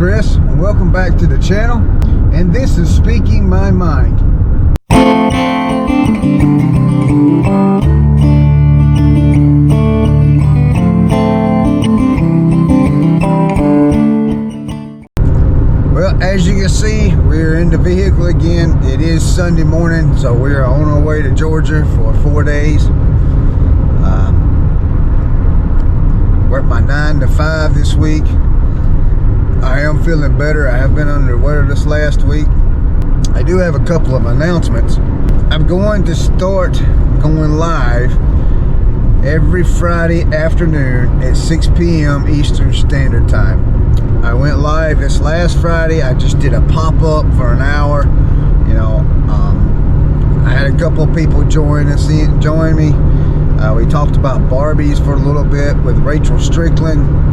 Chris, and welcome back to the channel, and this is Speaking My Mind. Well, as you can see, we're in the vehicle again. It is Sunday morning, so we are on our way to Georgia for 4 days. Worked my 9 to 5 this week. I am feeling better. I have been under the weather this last week. I do have a couple of announcements. I'm going to start going live every Friday afternoon at 6 p.m. Eastern Standard Time. I went live this last Friday. I just did a pop-up for an hour. I had a couple of people join me. We talked about Barbies for a little bit with Rachel Strickland.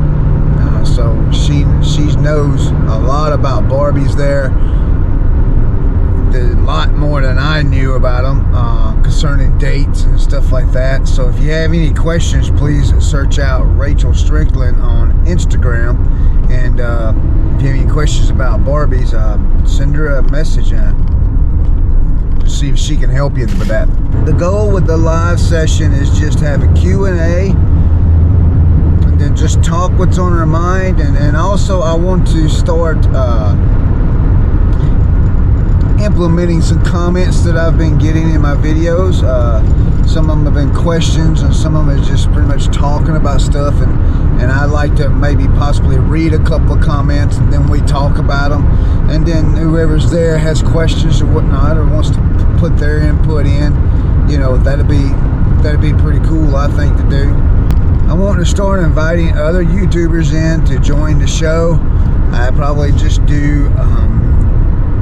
So she knows a lot about Barbies there. A lot more than I knew about them concerning dates and stuff like that. So if you have any questions, please search out Rachel Strickland on Instagram. And if you have any questions about Barbies, send her a message to see if she can help you with that. The goal with the live session is just have a Q&A. And just talk what's on our mind, and also I want to start implementing some comments that I've been getting in my videos. Some of them have been questions, and some of them is just pretty much talking about stuff, and I like to maybe possibly read a couple of comments, and then we talk about them, and then whoever's there has questions or whatnot, or wants to put their input in, that'd be pretty cool, I think, to do. I want to start inviting other YouTubers in to join the show. I probably just do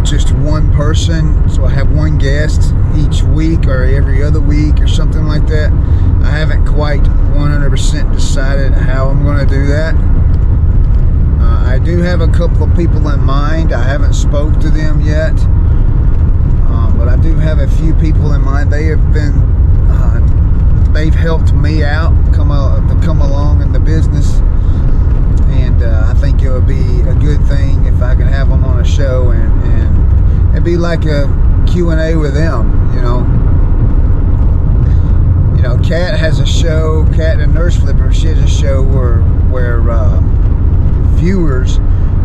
just one person, so I have one guest each week or every other week or something like that. I haven't quite 100% decided how I'm going to do that. I do have a couple of people in mind. I haven't spoke to them yet, but I do have a few people in mind. They've helped me out to come along in the business, and I think it would be a good thing if I could have them on a show and it'd be like a Q&A with them. Kat has a show, Kat and Nurse Flipper. She has a show where viewers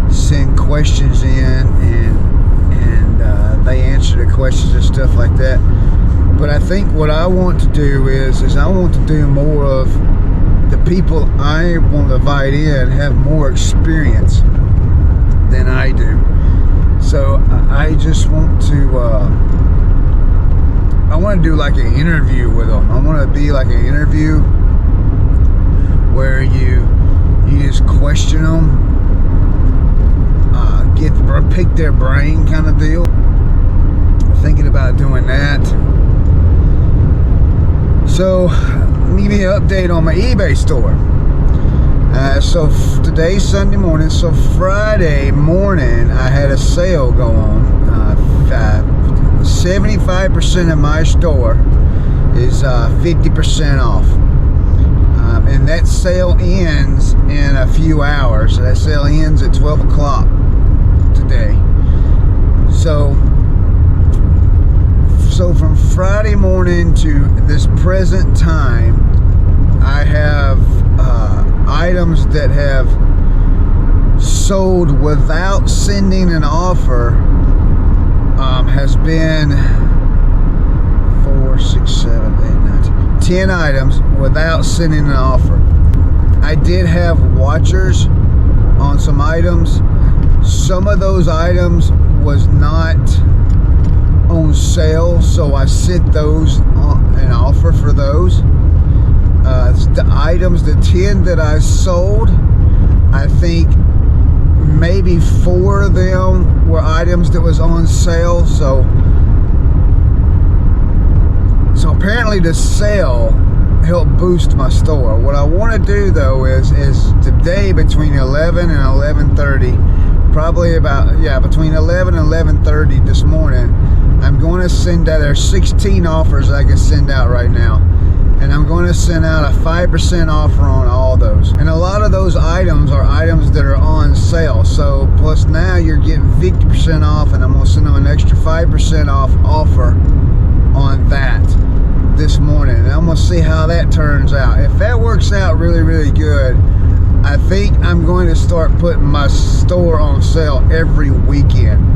send questions in and they answer the questions and stuff like that. But I think what I want to do is I want to do more of the people I want to invite in have more experience than I do. So I just want to I want to do like an interview with them. I want to be like an interview where you just question them, pick their brain kind of deal. I'm thinking about doing that. So, give me an update on my eBay store. So today's Sunday morning. So Friday morning, I had a sale go on. 75% of my store is 50% off. And that sale ends in a few hours. That sale ends at 12 o'clock today. So from Friday morning to this present time, I have items that have sold without sending an offer. Has been 4, 6, 7, 8, 9, 10 items without sending an offer. I did have watchers on some items. Some of those items was not on sale, so I sent those an offer for those. The items, the 10 that I sold, I think maybe 4 of them were items that was on sale. So apparently the sale helped boost my store. What I want to do though is today between 11 and 11:30, probably between 11 and 11:30 this morning, I'm going to send out, there's 16 offers I can send out right now, and I'm going to send out a 5% offer on all those. And a lot of those items are items that are on sale. So plus 5% off, and I'm going to send them an extra 5% off offer on that this morning, and I'm going to see how that turns out. If that works out really good, I think I'm going to start putting my store on sale every weekend,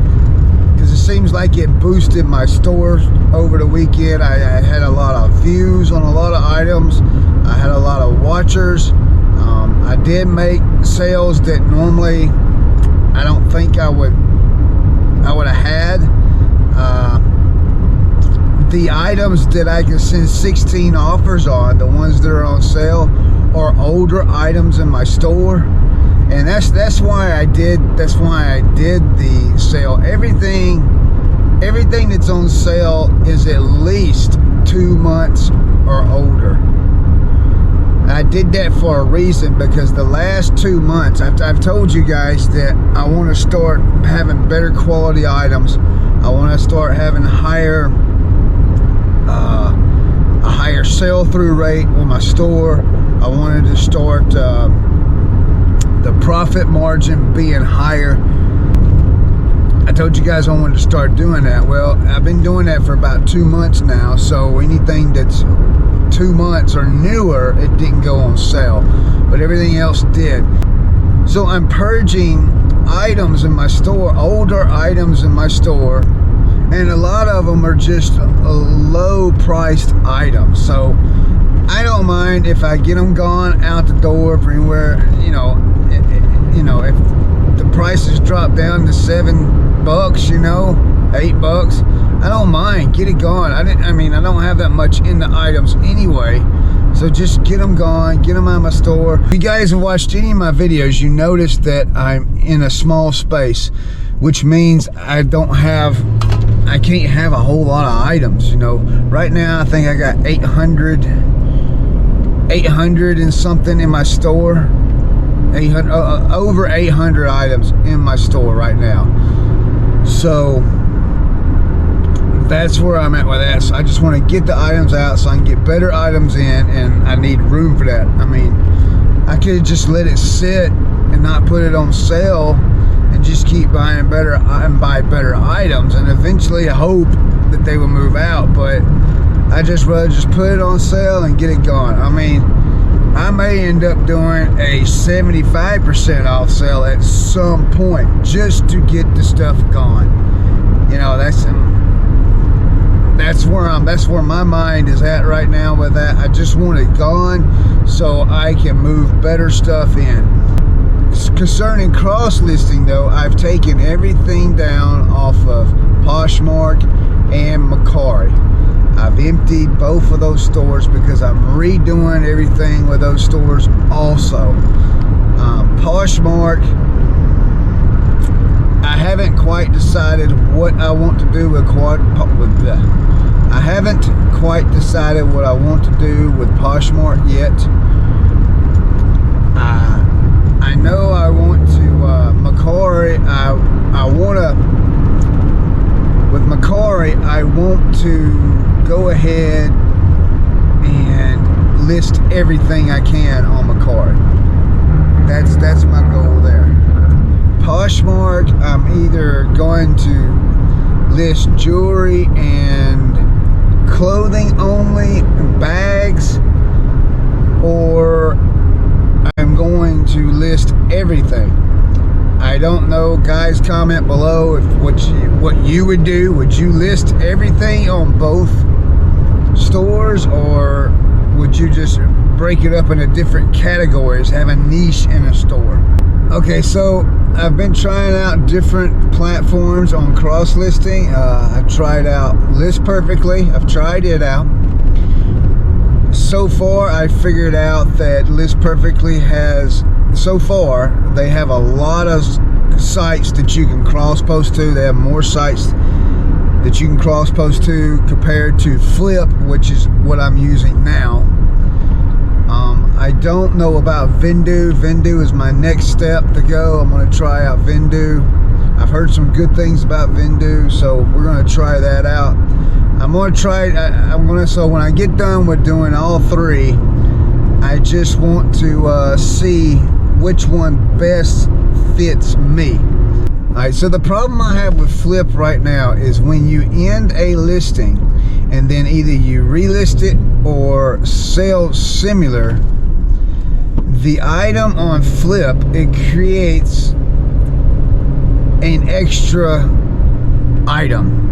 because it seems like it boosted my store over the weekend. I had a lot of views on a lot of items. I had a lot of watchers. I did make sales that normally I don't think I would have had. The items that I can send 16 offers on, the ones that are on sale, are older items in my store, and that's why I did the sale. Everything that's on sale is at least 2 months or older. I did that for a reason, because the last 2 months, I've told you guys that I want to start having better quality items. I want to start having a higher sell-through rate on my store. I wanted to start the profit margin being higher. I told you guys I wanted to start doing that. Well, I've been doing that for about 2 months now, so anything that's 2 months or newer, it didn't go on sale, but everything else did. So I'm purging items in my store, older items in my store, and a lot of them are just low priced items. So I don't mind if I get them gone out the door for anywhere, you know, if the prices drop down to $7, you know, $8, I don't mind, get it gone. I don't have that much in the items anyway, so just get them gone, get them out of my store. If you guys have watched any of my videos, you notice that I'm in a small space, which means I can't have a whole lot of items. You know, right now I think I got 800 and something in my store. Over 800 items in my store right now. So that's where I'm at with that. So I just want to get the items out so I can get better items in, and I need room for that. I mean, I could just let it sit and not put it on sale and just keep buying better and buy better items, and eventually I hope that they will move out. But I just rather just put it on sale and get it gone. I mean, I may end up doing a 75% off sale at some point just to get the stuff gone. You know, that's where my mind is at right now with that. I just want it gone so I can move better stuff in. Concerning cross-listing though, I've taken everything down off of Poshmark and Mercari. I've emptied both of those stores because I'm redoing everything with those stores also. Poshmark, I haven't quite decided what I want to do with I haven't quite decided what I want to do with Poshmark yet. I know I want to Mercari. With Mercari, I want to go ahead and list everything I can on Mercari. That's my goal there. Poshmark, I'm either going to list jewelry and clothing only, bags, or I'm going to list everything. I don't know, guys, comment below what you would do. Would you list everything on both stores, or would you just break it up into different categories, have a niche in a store? Okay, so I've been trying out different platforms on cross-listing. I've tried out List Perfectly. I've tried it out. So far, I figured out that List Perfectly has, so far, they have a lot of sites that you can cross-post to. They have more sites that you can cross-post to compared to Flip, which is what I'm using now. I don't know about Vendoo. Vendoo is my next step to go. I'm going to try out Vendoo. I've heard some good things about Vendoo, so we're going to try that out. I'm going to try. So when I get done with doing all three, I just want to see which one best fits me. Alright, so the problem I have with Flip right now is when you end a listing and then either you relist it or sell similar, the item on Flip, it creates an extra item.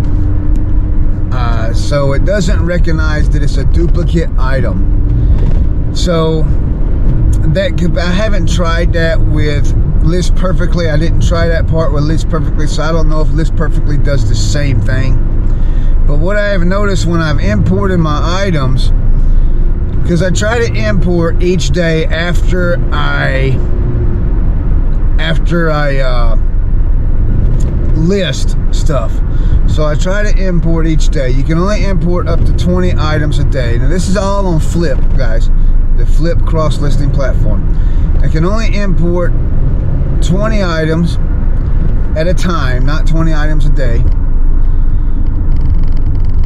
So it doesn't recognize that it's a duplicate item. So that I haven't tried that with List Perfectly. I didn't try that part with List Perfectly, so I don't know if List Perfectly does the same thing. But what I have noticed when I've imported my items, because I try to import each day after I list stuff. So I try to import each day. You can only import up to 20 items a day. Now this is all on Flip, guys. The Flip cross listing platform. I can only import 20 items at a time, not 20 items a day.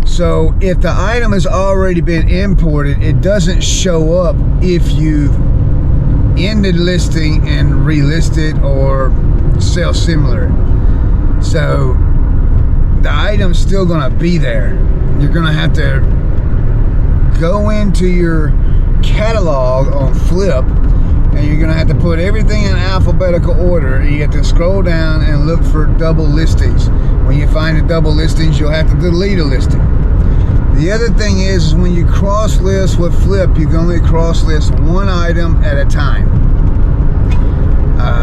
So if the item has already been imported, it doesn't show up if you've ended listing and relisted or sell similar. So the item's still gonna be there. You're gonna have to go into your catalog on Flip, and you're gonna have to put everything in alphabetical order, and you have to scroll down and look for double listings. When you find the double listings, you'll have to delete a listing. The other thing is when you cross list with Flip, you can only cross list one item at a time.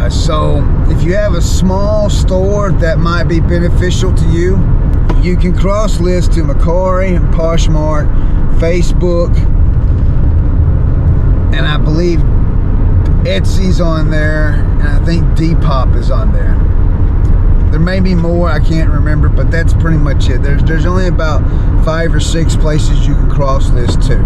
So if you have a small store that might be beneficial to you, you can cross list to Macari, Poshmark, Facebook, and I believe Etsy's on there, and I think Depop is on there. There may be more, I can't remember, but that's pretty much it. There's only about 5 or 6 places you can cross list to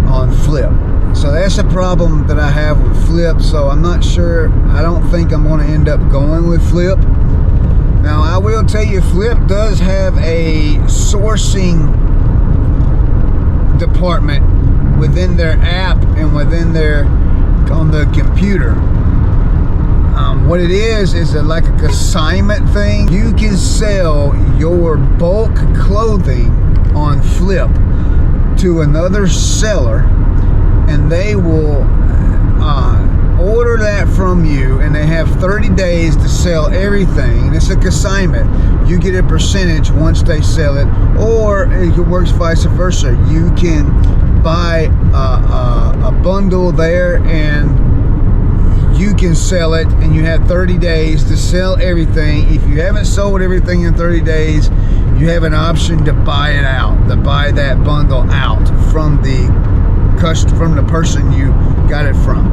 on Flip. So that's a problem that I have with Flip. So I'm not sure, I don't think I'm going to end up going with Flip. Now I will tell you, Flip does have a sourcing department within their app and within their, on the computer. What it is like a consignment thing. You can sell your bulk clothing on Flip to another seller, and they will order that from you, and they have 30 days to sell everything. And it's a consignment. You get a percentage once they sell it, or it works vice versa. You can buy a bundle there, and you can sell it, and you have 30 days to sell everything. If you haven't sold everything in 30 days, you have an option to buy it out, to buy that bundle out from the person you got it from.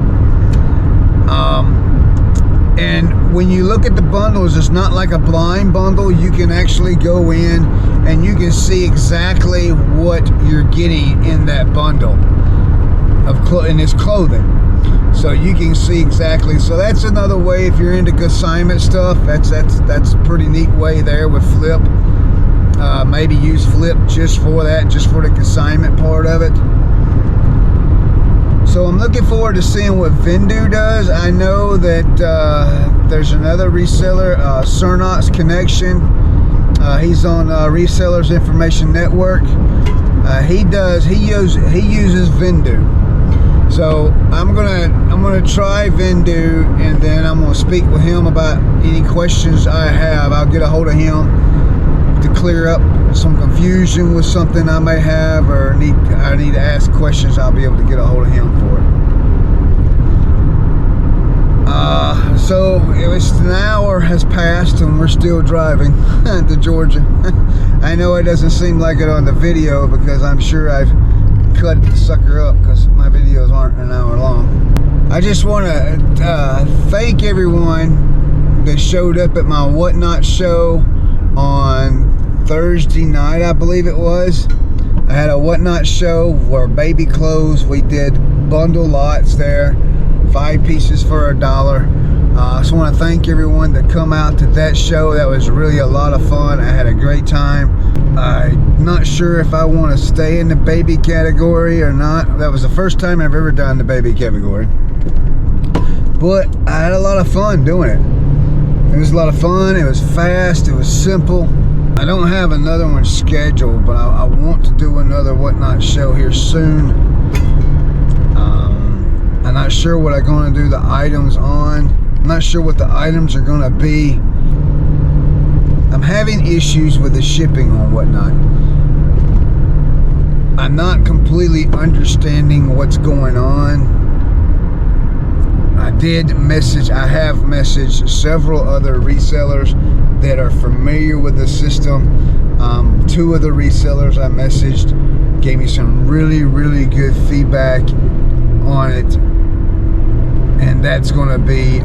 And when you look at the bundles, it's not like a blind bundle. You can actually go in and you can see exactly what you're getting in that bundle in its clothing. So you can see exactly. So that's another way, if you're into consignment stuff, that's a pretty neat way there with Flip. Maybe use Flip just for that, just for the consignment part of it. So I'm looking forward to seeing what Vendu does. I know that there's another reseller, Cernox Connection. He's on Resellers Information Network. He uses Vendu. So I'm gonna try Vendu, and then I'm gonna speak with him about any questions I have. I'll get a hold of him to clear up some confusion with something I may have, or I need to ask questions. I'll be able to get a hold of him for it. So an hour has passed and we're still driving to Georgia. I know it doesn't seem like it on the video, because I'm sure I've cut the sucker up, because my videos aren't an hour long. I just want to thank everyone that showed up at my Whatnot show on Thursday night, I believe it was. I had a Whatnot show where baby clothes, we did bundle lots there, 5 pieces for $1. I just want to thank everyone that come out to that show. That was really a lot of fun. I had a great time. I'm not sure if I want to stay in the baby category or not. That was the first time I've ever done the baby category, but I had a lot of fun doing it. It was a lot of fun. It was fast. It was simple. I don't have another one scheduled, but I want to do another Whatnot show here soon. I'm not sure what I'm going to do the items on. I'm not sure what the items are going to be. I'm having issues with the shipping on Whatnot. I'm not completely understanding what's going on. I have messaged several other resellers that are familiar with the system. 2 of the resellers I messaged gave me some really, really good feedback on it. And that's going to be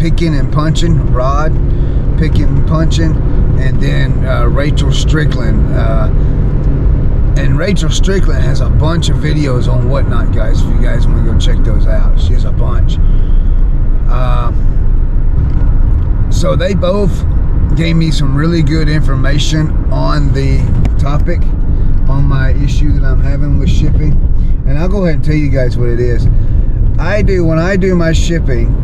Picking and Punching, Rod, Picking and Punching, and then Rachel Strickland. And Rachel Strickland has a bunch of videos on Whatnot, guys, if you guys want to go check those out. She has a bunch. So they both gave me some really good information on the topic, on my issue that I'm having with shipping. And I'll go ahead and tell you guys what it is. When I do my shipping,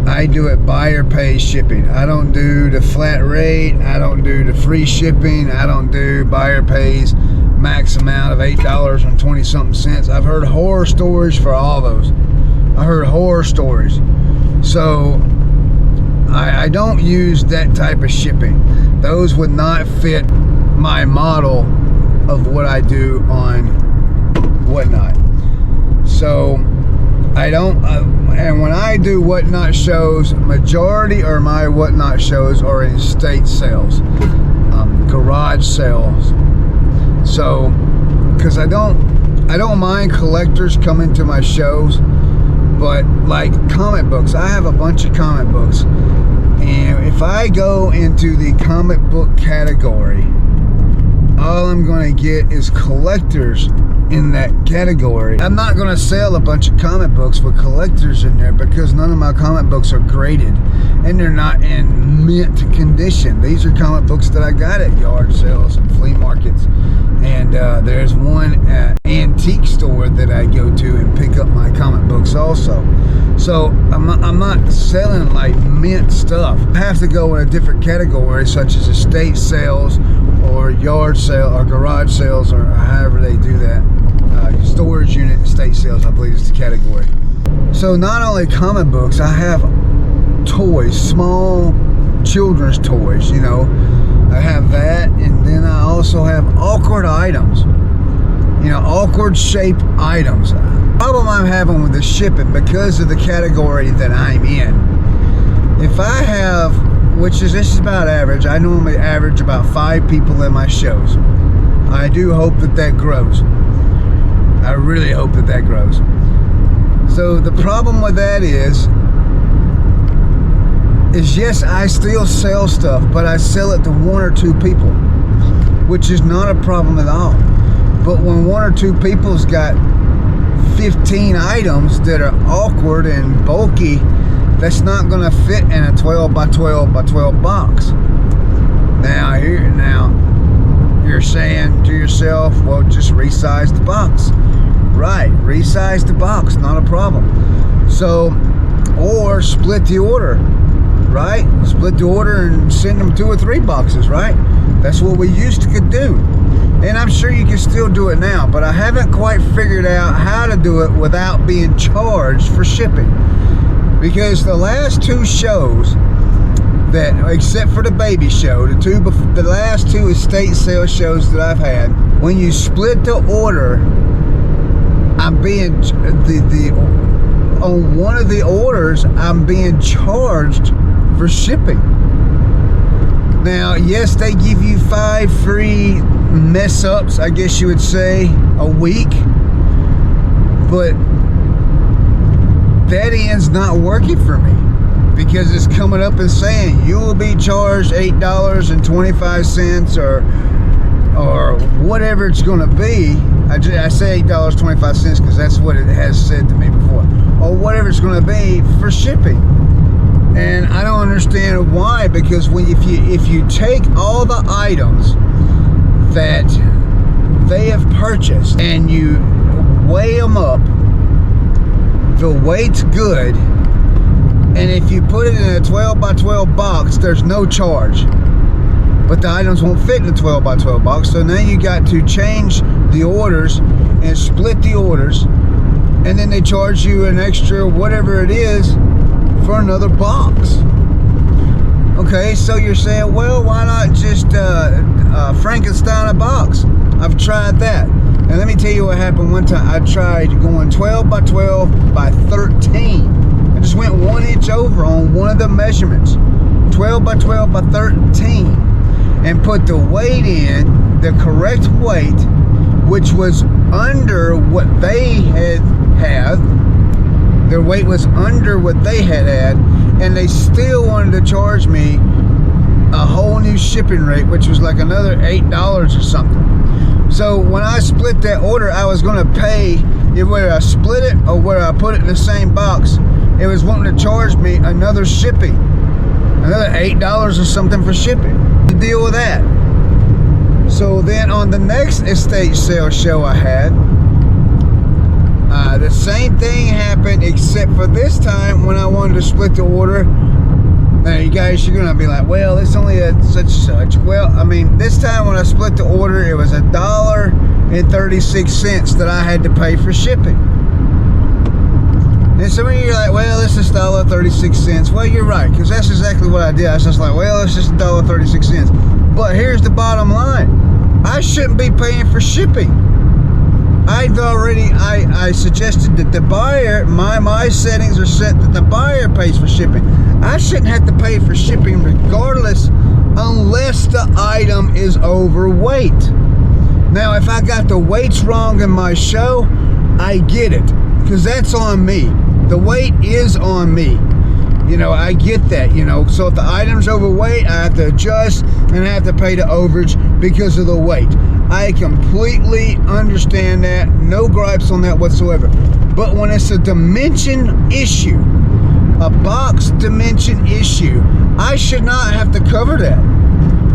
I do it buyer pays shipping. I don't do the flat rate. I don't do the free shipping. I don't do buyer pays max amount of $8.20-something. I've heard horror stories for all those. I heard horror stories. So I don't use that type of shipping. Those would not fit my model of what I do on Whatnot. So I don't, and when I do Whatnot shows, majority of my Whatnot shows are in estate sales, garage sales. So, because I don't mind collectors coming to my shows, but like comic books, I have a bunch of comic books, and if I go into the comic book category, all I'm going to get is collectors in that category. I'm not going to sell a bunch of comic books with collectors in there because none of my comic books are graded and they're not in mint condition. These are comic books that I got at yard sales and flea markets, and there's one antique store that I go to and pick up my comic books also. So I'm not selling like mint stuff. I have to go in a different category, such as estate sales or yard sale or garage sales, or however they do that. Storage unit estate sales, I believe, is the category. So not only comic books, I have toys, small children's toys, you know. I have that, and then I also have awkward items, you know, awkward shaped items. The problem I'm having with the shipping, because of the category that I'm in, if I have, this is about average, I normally average about 5 people in my shows. I do hope that grows. I really hope that grows. So the problem with that is yes, I still sell stuff, but I sell it to 1 or 2 people, which is not a problem at all. But when 1 or 2 people's got 15 items that are awkward and bulky, that's not going to fit in a 12 by 12 by 12 box. Now you're saying to yourself, well, just resize the box. Right, resize the box, not a problem. So, or split the order, right? Split the order and send them 2 or 3 boxes, right? That's what we used to could do. And I'm sure you can still do it now, but I haven't quite figured out how to do it without being charged for shipping. Because the last 2 shows, that except for the baby show, the last 2 estate sale shows that I've had, when you split the order, I'm being on one of the orders, I'm being charged for shipping. Now, yes, they give you 5 free mess ups, I guess you would say, a week, but that end's not working for me, because it's coming up and saying you will be charged $8.25 or whatever it's going to be. I say $8.25 because that's what it has said to me before, or whatever it's going to be for shipping. And I don't understand why, because if you take all the items that they have purchased and you weigh them up, the weight's good, And if you put it in a 12 by 12 box, there's no charge. But the items won't fit in the 12 by 12 box. So now you got to change the orders and split the orders. And then they charge you an extra whatever it is for another box. Okay, so you're saying, well, why not just Frankenstein a box? I've tried that. And let me tell you what happened one time. I tried going 12 by 12 by 13. I just went 1 inch over on one of the measurements. 12 by 12 by 13. And put the weight in, the correct weight, which was under what they had. Their weight was under what they had, and they still wanted to charge me a whole new shipping rate, which was like another $8 or something. So when I split that order, I was going to pay, whether I split it or whether I put it in the same box, it was wanting to charge me another shipping, another $8 or something for shipping to deal with that. So then on the next estate sale show I had, the same thing happened, except for this time when I wanted to split the order. Now you guys, you're gonna be like, well, it's only a such and such. Well, I mean, this time when I split the order, it was $1.36 that I had to pay for shipping. And some of you are like, well, this is $1.36. Well, you're right, because that's exactly what I did. I was just like, well, it's just $1.36. But here's the bottom line. I shouldn't be paying for shipping. I suggested that the buyer, my settings are set that the buyer pays for shipping. I shouldn't have to pay for shipping regardless, unless the item is overweight. Now, if I got the weights wrong in my show, I get it, because that's on me. The weight is on me. You know, I get that, you know. So if the item's overweight, I have to adjust and I have to pay the overage because of the weight. I completely understand that. No gripes on that whatsoever. But when it's a dimension issue, a box dimension issue, I should not have to cover that.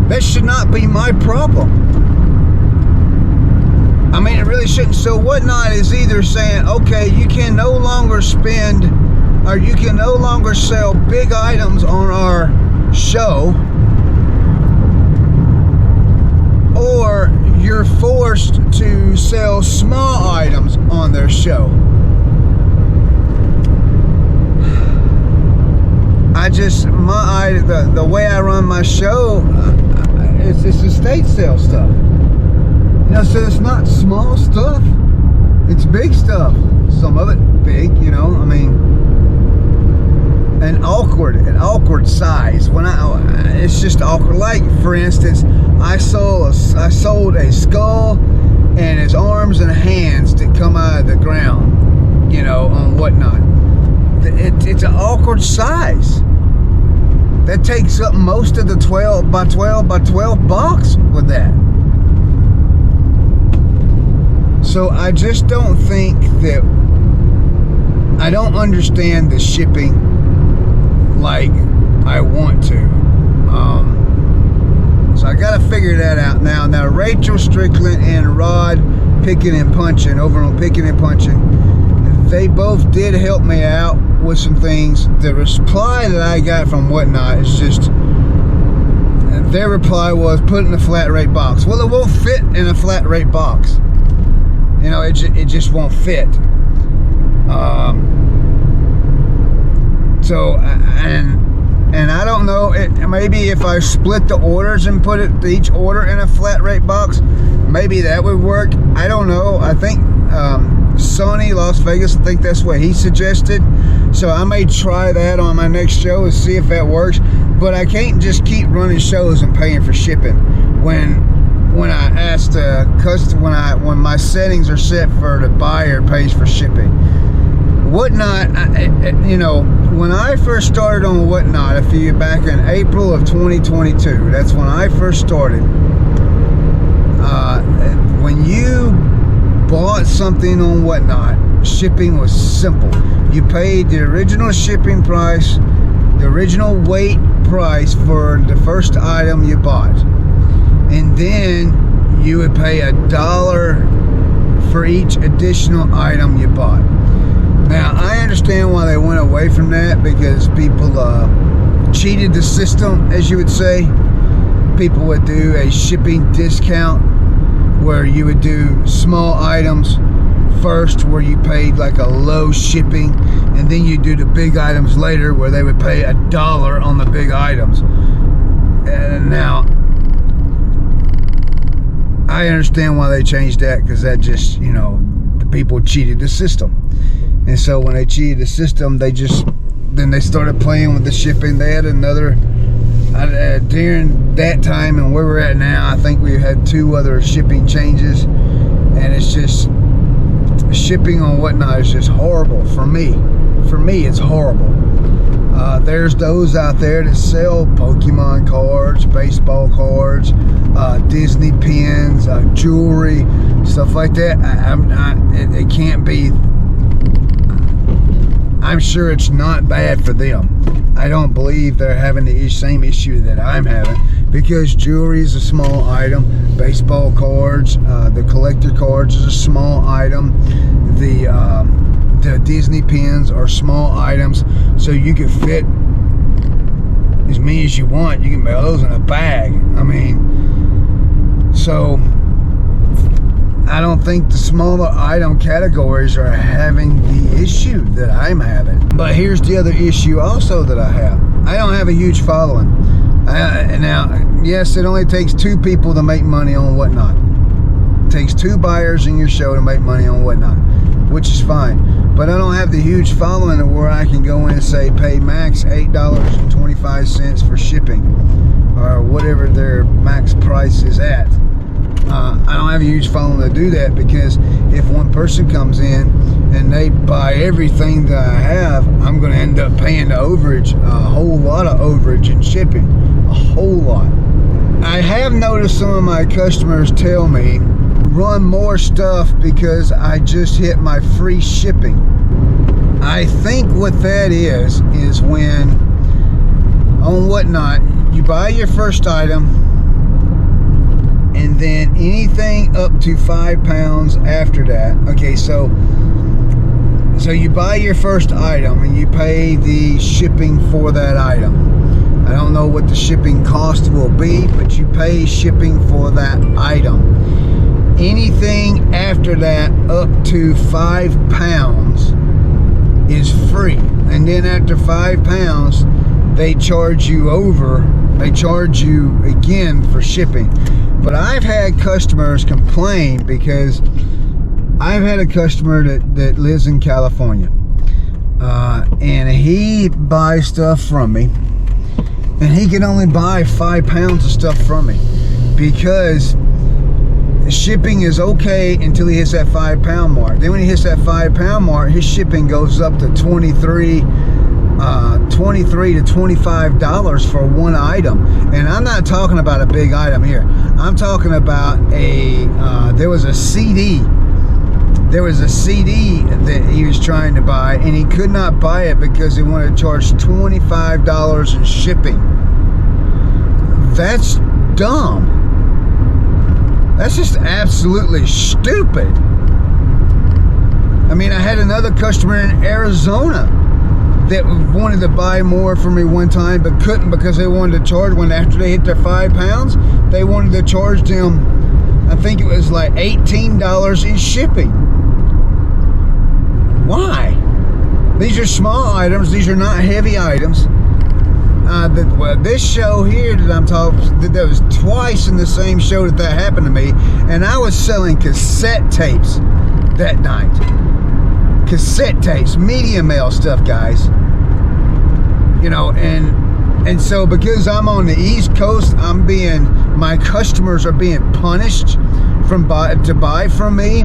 That should not be my problem. I mean, it really shouldn't. So Whatnot is either saying, okay, you can no longer spend, or you can no longer sell big items on our show, or you're forced to sell small items on their show. The way I run my show, it's estate sale stuff. You know, so it's not small stuff, it's big stuff. Some of it big, you know, I mean, an awkward size. It's just awkward. Like, for instance, I sold a skull and his arms and hands that come out of the ground, you know, on Whatnot. It's an awkward size. That takes up most of the 12 by 12 by 12 box with that. So I just don't think that, I don't understand the shipping like I want to. So I got to figure that out now. Now Rachel Strickland and Rod Picking and Punching over on Picking and Punching, they both did help me out with some things. The reply that I got from Whatnot is just, their reply was, put in a flat rate box. Well, it won't fit in a flat rate box. You know, it just won't fit. So, and I don't know, maybe if I split the orders and put each order in a flat rate box, maybe that would work. I don't know. I think Sonny Las Vegas, I think that's what he suggested. So I may try that on my next show and see if that works. But I can't just keep running shows and paying for shipping when I asked when my settings are set for the buyer pays for shipping. Whatnot, you know, when I first started on Whatnot back in April of 2022, that's when I first started. When you bought something on Whatnot, shipping was simple. You paid the original shipping price, the original weight price for the first item you bought, and then you would pay $1 for each additional item you bought. Now, I understand why they went away from that, because people cheated the system, as you would say. People would do a shipping discount where you would do small items first, where you paid like a low shipping, and then you do the big items later, where they would pay $1 on the big items. And now, I understand why they changed that, because that just, you know, the people cheated the system. And so when they cheated the system, then they started playing with the shipping. They had another, during that time and where we're at now, I think we had 2 other shipping changes. And it's just, shipping on Whatnot is just horrible for me. For me, it's horrible. There's those out there that sell Pokemon cards, baseball cards, Disney pins, jewelry, stuff like that. It can't be. I'm sure it's not bad for them. I don't believe they're having the same issue that I'm having, because jewelry is a small item. Baseball cards, the collector cards is a small item. The Disney pins are small items, so you can fit as many as you want. You can buy those in a bag. I mean, so I don't think the smaller item categories are having the issue that I'm having. But here's the other issue also that I have. I don't have a huge following. Now, yes, it only takes 2 people to make money on Whatnot. It takes 2 buyers in your show to make money on Whatnot, which is fine. But I don't have the huge following where I can go in and say pay max $8.25 for shipping, or whatever their max price is at. I don't have a huge following to do that, because if one person comes in and they buy everything that I have, I'm going to end up paying the overage, a whole lot of overage in shipping, a whole lot. I have noticed some of my customers tell me, run more stuff because I just hit my free shipping. I think what that is when on Whatnot, you buy your first item, and then anything up to 5 pounds after that. Okay, so you buy your first item and you pay the shipping for that item. I don't know what the shipping cost will be, but you pay shipping for that item. Anything after that up to 5 pounds is free. And then after 5 pounds, they charge you again for shipping. But I've had customers complain, because I've had a customer that lives in California, and he buys stuff from me, and he can only buy 5 pounds of stuff from me, because shipping is okay until he hits that 5 pound mark. Then when he hits that 5 pound mark, his shipping goes up to $23 to $25 for one item. And I'm not talking about a big item here. I'm talking about there was a CD that he was trying to buy, and he could not buy it because they wanted to charge $25 in shipping. That's dumb. That's just absolutely stupid. I mean, I had another customer in Arizona that wanted to buy more from me one time, but couldn't because they wanted to charge, when after they hit their 5 pounds, they wanted to charge them, I think it was like $18 in shipping. Why? These are small items. These are not heavy items. This show here that I'm talking, that was twice in the same show that happened to me, and I was selling cassette tapes that night. Cassette tapes, media mail stuff, guys. You know, and so because I'm on the East Coast, my customers are being punished to buy from me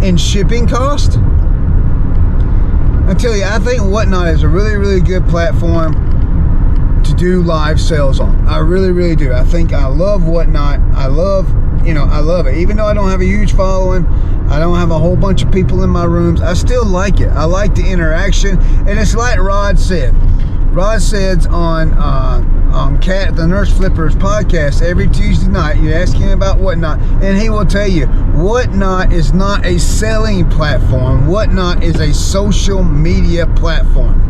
in shipping cost. I tell you, I think Whatnot is a really, really good platform to do live sales on. I really, really do. I love Whatnot. I love it. Even though I don't have a huge following, I don't have a whole bunch of people in my rooms, I still like it. I like the interaction. And it's like Rod said. Rod said on on Cat the Nurse Flipper's podcast every Tuesday night. You ask him about Whatnot, and he will tell you Whatnot is not a selling platform. Whatnot is a social media platform.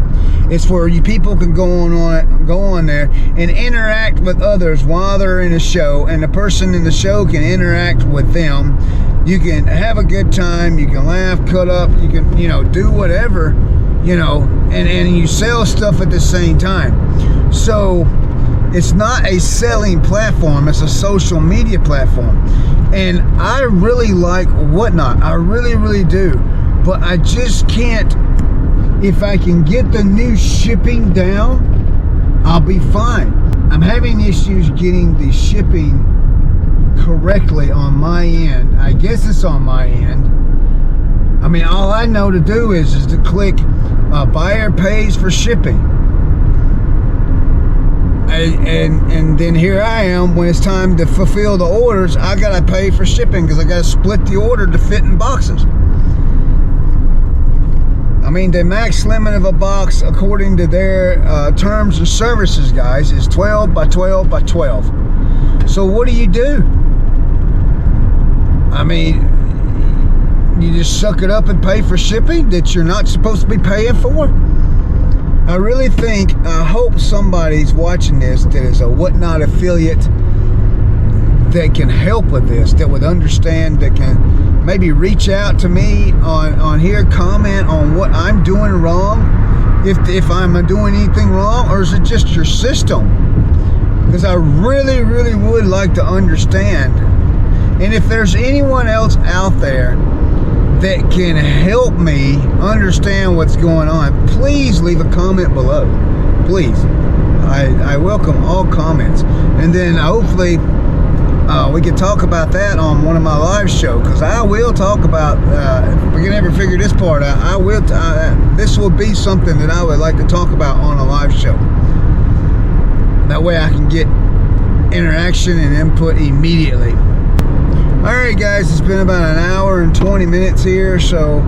It's where you people can go on there and interact with others while they're in a show, and the person in the show can interact with them. You can have a good time, you can laugh, cut up, you can, do whatever, and you sell stuff at the same time. So it's not a selling platform, it's a social media platform. And I really like Whatnot. I really, really do. But I just can't. If I can get the new shipping down, I'll be fine. I'm having issues getting the shipping correctly on my end. I guess it's on my end. I mean, all I know to do is to click buyer pays for shipping. And then here I am, when it's time to fulfill the orders, I gotta pay for shipping because I gotta split the order to fit in boxes. I mean, the max limit of a box, according to their terms and services, guys, is 12 by 12 by 12. So what do? I mean, you just suck it up and pay for shipping that you're not supposed to be paying for? I really think, I hope somebody's watching this that is a Whatnot affiliate that can help with this, that would understand, that can maybe reach out to me on here, comment on what I'm doing wrong, if I'm doing anything wrong, or is it just your system? Because I really, really would like to understand. And if there's anyone else out there that can help me understand what's going on, please leave a comment below. Please. I welcome all comments. And then hopefully we can talk about that on one of my live shows, because I will talk about, if we can ever figure this part out, this will be something that I would like to talk about on a live show. That way I can get interaction and input immediately. Alright guys, it's been about an hour and 20 minutes here, so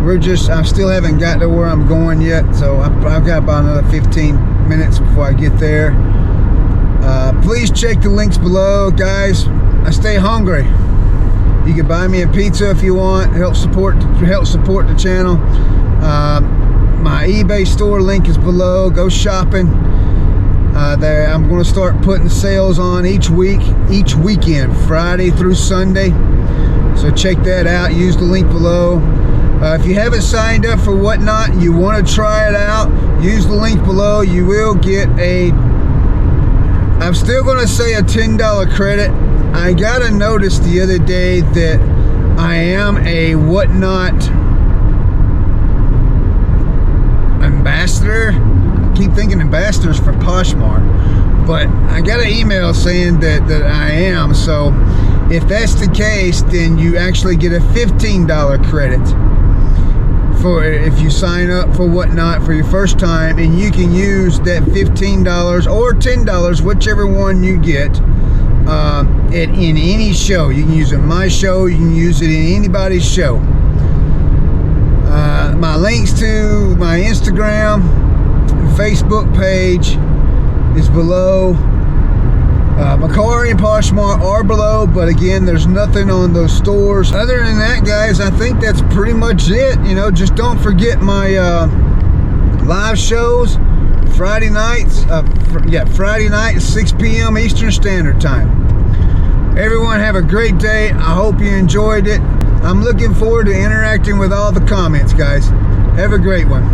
I still haven't got to where I'm going yet, so I've got about another 15 minutes before I get there. Please check the links below, guys. I stay hungry. You can buy me a pizza if you want. Help support the channel. My eBay store link is below. Go shopping. There, I'm going to start putting sales on each weekend, Friday through Sunday. So check that out. Use the link below. If you haven't signed up for Whatnot and you want to try it out, use the link below. You will get I'm still going to say a $10 credit. I got a notice the other day that I am a Whatnot ambassador. I keep thinking ambassadors for Poshmark, but I got an email saying that I am. So if that's the case, then you actually get a $15 credit for if you sign up for Whatnot for your first time, and you can use that $15 or $10, whichever one you get, in any show. You can use it in my show, you can use it in anybody's show. My links to my Instagram and Facebook page is below. Macari and Poshmark are below, but again, there's nothing on those stores. Other than that, guys, I think that's pretty much it. Just don't forget my live shows Friday nights. Friday night, 6 p.m. Eastern Standard Time. Everyone have a great day. I hope you enjoyed it. I'm looking forward to interacting with all the comments, guys. Have a great one.